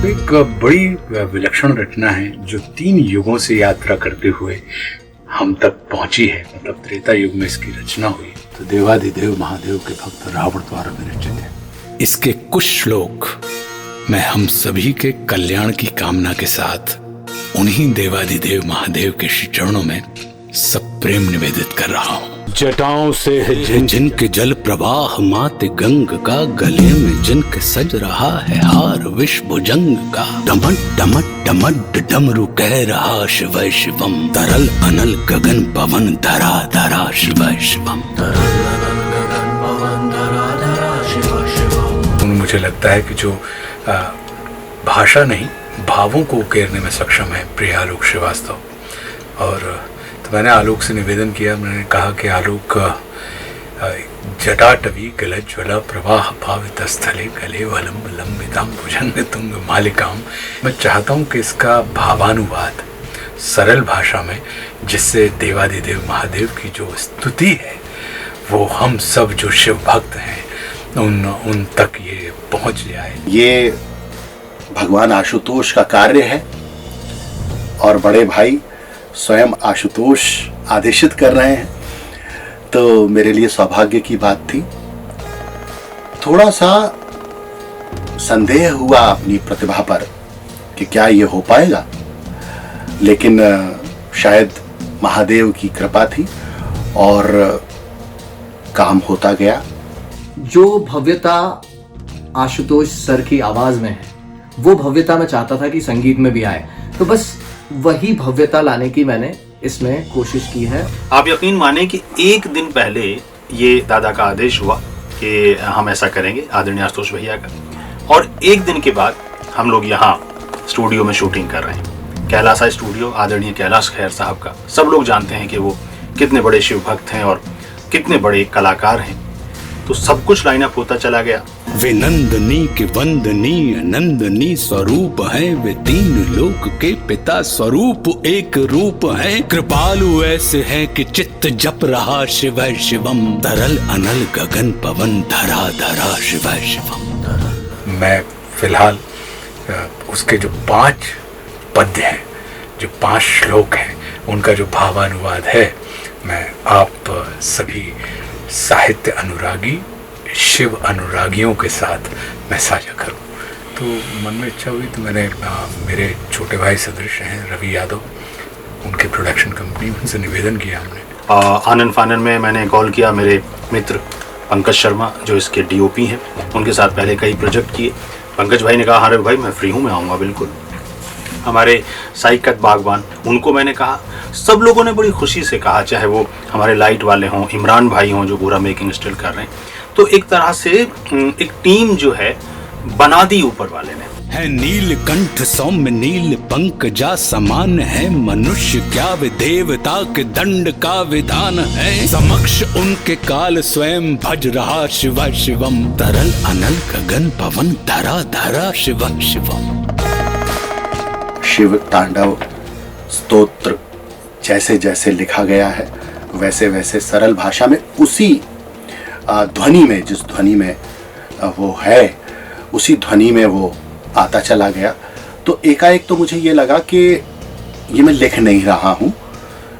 एक बड़ी विलक्षण रचना है जो 3 युगों से यात्रा करते हुए हम तक पहुंची है। मतलब त्रेता युग में इसकी रचना हुई तो देवाधिदेव महादेव के भक्त रावण द्वारा विरचित है। इसके कुछ श्लोक मैं हम सभी के कल्याण की कामना के साथ उन्हीं देवाधिदेव महादेव के श्री चरणों में सप्रेम निवेदित कर रहा हूँ। जटाओं से है जिनके जल प्रवाह मात गंग का, गले में जिनके सज रहा है हार विश्व भुजंग का। डमट डमट डमट डमरू कह रहा शिव शिवम, तरल अनल गगन पवन धरा धरा शिव शिवम। मुझे लगता है कि जो भाषा नहीं भावों को उकेरने में सक्षम है प्रिय आलोक श्रीवास्तव। और तो मैंने आलोक से निवेदन किया, मैंने कहा कि आलोक जटाटवी गलज्वला प्रवाह भावित स्थले गले वलंब लंबिताम भुजंग तुंग मालिकाम। मैं चाहता हूँ कि इसका भावानुवाद सरल भाषा में, जिससे देवाधिदेव महादेव की जो स्तुति है वो हम सब जो शिव भक्त हैं उन तक ये पहुँच जाए। ये भगवान आशुतोष का कार्य है और बड़े भाई स्वयं आशुतोष आदेशित कर रहे हैं, तो मेरे लिए सौभाग्य की बात थी। थोड़ा सा संदेह हुआ अपनी प्रतिभा पर कि क्या ये हो पाएगा, लेकिन शायद महादेव की कृपा थी और काम होता गया। जो भव्यता आशुतोष सर की आवाज में है वो भव्यता मैं चाहता था कि संगीत में भी आए, तो बस वही भव्यता लाने की मैंने इसमें कोशिश की है। आप यकीन माने कि एक दिन पहले ये दादा का आदेश हुआ कि हम ऐसा करेंगे आदरणीय आशुतोष भैया का, और एक दिन के बाद हम लोग यहाँ स्टूडियो में शूटिंग कर रहे हैं। कैलाश स्टूडियो आदरणीय कैलाश खेर साहब का सब लोग जानते हैं कि वो कितने बड़े शिव भक्त हैं और कितने बड़े कलाकार हैं, तो सब कुछ लाइनअप होता चला गया। वे नंदनी के वंदनीय नंदनी स्वरूप है, वे 3 लोक के पिता स्वरूप एक रूप है। कृपालु ऐसे है कि चित्त जप रहा शिव शिवम, तरल अनल गगन पवन धरा धरा शिव शिवम। मैं फिलहाल उसके जो 5 पद्य हैं, जो 5 श्लोक हैं, उनका जो भावानुवाद है मैं आप सभी साहित्य अनुरागी शिव अनुरागियों के साथ मैं साझा करूं। तो मन में इच्छा हुई तो मैंने मेरे छोटे भाई सदृश हैं रवि यादव, उनके प्रोडक्शन कंपनी, उनसे निवेदन किया हमने। आनंद फानन में मैंने कॉल किया मेरे मित्र पंकज शर्मा जो इसके डीओपी हैं, उनके साथ पहले कई प्रोजेक्ट किए। पंकज भाई ने कहा हाँ रवि भाई मैं फ्री हूँ, मैं आऊँगा बिल्कुल। हमारे साइकत बागवान, उनको मैंने कहा, सब लोगों ने बड़ी खुशी से कहा, चाहे वो हमारे लाइट वाले हों, इमरान भाई हों जो पूरा मेकिंग स्टिल कर रहे हैं। तो एक तरह से एक टीम जो है बना दी ऊपर वाले ने। है नीलकंठ सौम्य नील पंकजा समान है, मनुष्य क्या वे देवता के दंड का विधान है। समक्ष उनके काल स्वयं भज रहा शिव शिवम, तरल अनल गगन पवन धरा धरा शिव शिवम। शिव तांडव स्तोत्र जैसे जैसे लिखा गया है वैसे वैसे सरल भाषा में उसी ध्वनि में, जिस ध्वनि में वो है उसी ध्वनि में वो आता चला गया। तो एकाएक तो मुझे ये लगा कि ये मैं लिख नहीं रहा हूँ,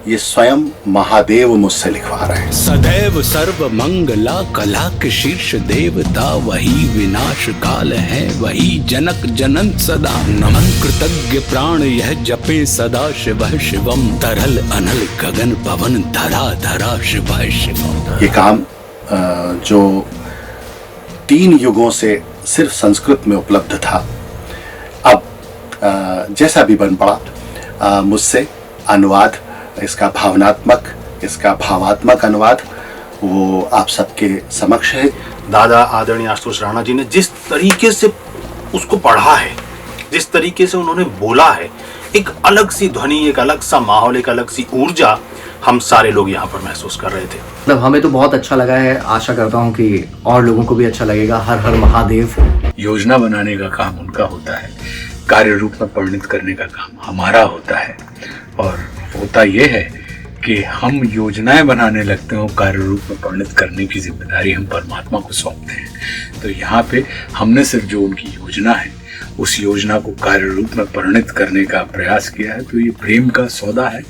ये स्वयं महादेव मुझसे लिखवा रहे हैं। सदैव सर्व मंगला कला के शीर्ष देवता, वही विनाश काल है वही जनक जनन सदा। नमन कृतज्ञ प्राण यह जपे सदा शिव शिवम, तरल अनल गगन पवन धरा धरा शिव शिवम। ये काम जो 3 युगों से सिर्फ संस्कृत में उपलब्ध था, अब जैसा भी बन पड़ा मुझसे अनुवाद, इसका भावनात्मक, इसका भावात्मक अनुवाद वो आप सबके समक्ष है। दादा आदरणीय आशुतोष राणा जी ने जिस तरीके से उसको पढ़ा है, जिस तरीके से उन्होंने बोला है, एक अलग सी ध्वनि, एक अलग सा माहौल, एक अलग सी ऊर्जा हम सारे लोग यहाँ पर महसूस कर रहे थे। मतलब हमें तो बहुत अच्छा लगा है, आशा करता हूँ कि और लोगों को भी अच्छा लगेगा। हर हर महादेव। योजना बनाने का काम उनका होता है, कार्य रूप में परिणित करने का काम हमारा होता है, और होता ये है कि हम योजनाएं बनाने लगते हैं, कार्य रूप में परिणित करने की जिम्मेदारी हम परमात्मा को सौंपते हैं। तो यहाँ पे हमने सिर्फ जो उनकी योजना है उस योजना को कार्य रूप में परिणत करने का प्रयास किया है। तो ये प्रेम का सौदा है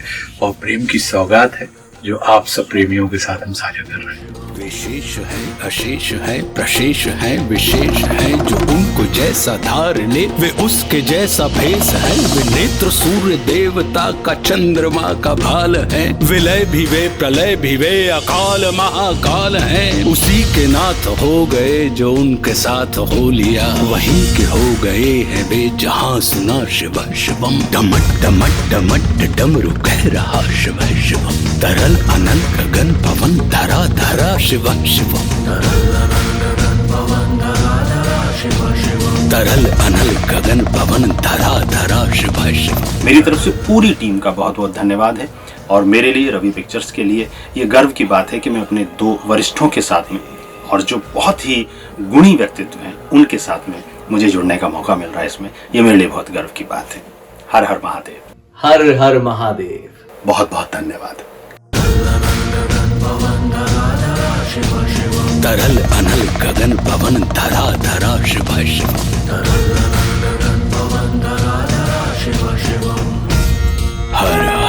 और प्रेम की सौगात है जो आप सब प्रेमियों के साथ हम साझा कर रहे हैं। विशेष है, अशेष है, प्रशेष है, विशेष है, जो उनको जैसा धार ले वे उसके जैसा भेष है। वे नेत्र सूर्य देवता का चंद्रमा का भाल है। विलय भी वे, प्रलय भी वे, अकाल महाकाल है। उसी के नाथ हो गए जो उनके साथ हो लिया, वहीं के हो गए हैं वे जहां सुना शिव शिवम। डमट डमट डमट डमरू कह रहा शिव शिवम। तरल अनल गगन पवन धरा धरा शिव शिवम। तरल अनल गगन पवन धरा धरा शिव शिवम। मेरी तरफ से पूरी टीम का बहुत बहुत धन्यवाद है। और मेरे लिए, रवि पिक्चर्स के लिए ये गर्व की बात है कि मैं अपने 2 वरिष्ठों के साथ में और जो बहुत ही गुणी व्यक्तित्व हैं उनके साथ में मुझे जुड़ने का मौका मिल रहा है। इसमें ये मेरे लिए बहुत गर्व की बात है। हर हर महादेव। हर हर महादेव। बहुत बहुत धन्यवाद। तरल अनल गगन पवन धरा धरा शिव शिव। हर